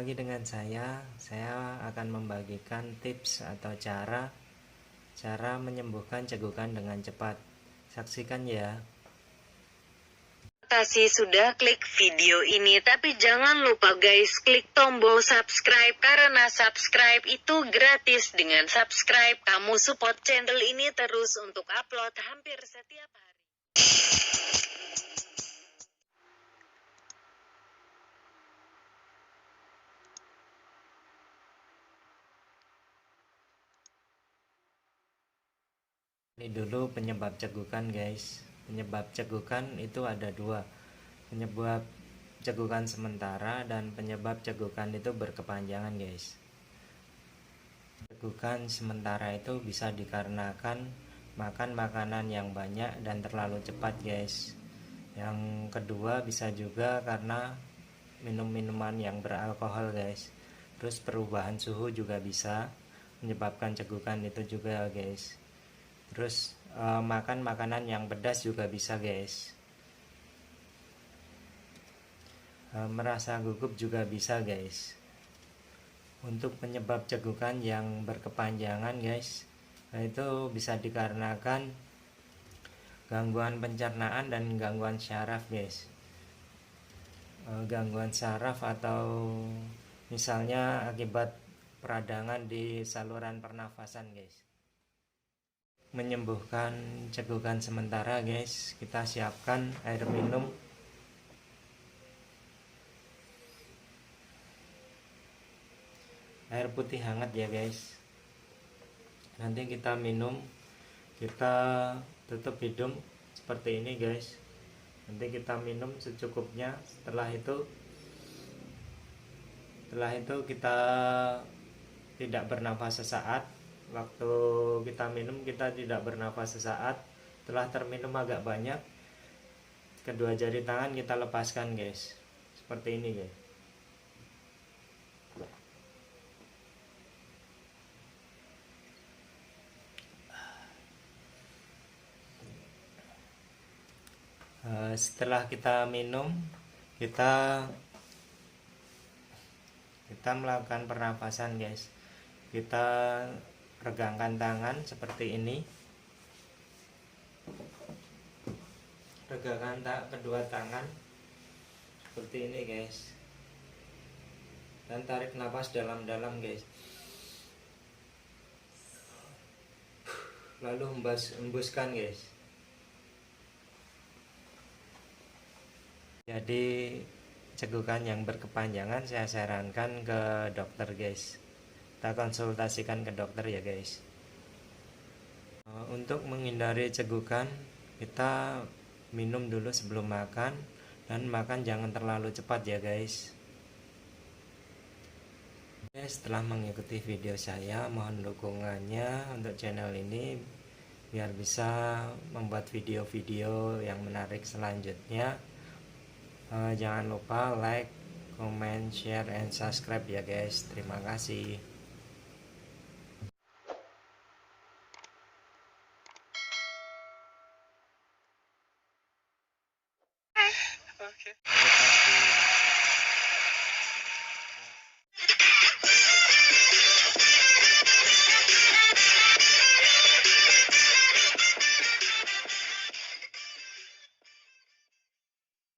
lagi dengan saya akan membagikan tips atau cara menyembuhkan cegukan dengan cepat. Saksikan ya. Kasih sudah klik video ini, tapi jangan lupa guys klik tombol subscribe karena subscribe itu gratis. Dengan subscribe kamu support channel ini terus untuk upload hampir setiap hari. Ini dulu penyebab cegukan guys. Penyebab cegukan itu ada dua. Penyebab cegukan sementara dan penyebab cegukan itu berkepanjangan guys. Cegukan sementara itu bisa dikarenakan makan makanan yang banyak dan terlalu cepat guys. Yang kedua bisa juga karena minum minuman yang beralkohol guys. Terus perubahan suhu juga bisa menyebabkan cegukan itu juga guys. Terus makan makanan yang pedas juga bisa guys. Merasa gugup juga bisa guys. Untuk penyebab cegukan yang berkepanjangan guys, itu bisa dikarenakan gangguan pencernaan dan gangguan syaraf guys. Gangguan syaraf atau misalnya akibat peradangan di saluran pernafasan guys. Menyembuhkan cegukan sementara guys, kita siapkan air minum. Air putih hangat ya guys. Nanti kita minum, kita tutup hidung seperti ini guys. Nanti kita minum secukupnya. Setelah itu kita tidak bernafas sesaat. Waktu kita minum kita tidak bernafas sesaat. Setelah terminum agak banyak, kedua jari tangan kita lepaskan guys, seperti ini guys. Setelah kita minum, kita melakukan pernapasan guys. Kita regangkan tangan seperti ini. Regangkan kedua tangan seperti ini guys. Dan tarik nafas dalam-dalam guys. Lalu hembuskan guys. Jadi cegukan yang berkepanjangan saya sarankan ke dokter guys. Kita konsultasikan ke dokter ya guys. Untuk menghindari cegukan, kita minum dulu sebelum makan, dan makan jangan terlalu cepat ya guys. Oke, setelah mengikuti video saya, mohon dukungannya untuk channel ini biar bisa membuat video-video yang menarik selanjutnya. Jangan lupa like, comment, share, and subscribe ya guys. Terima kasih. Oke. Terima kasih.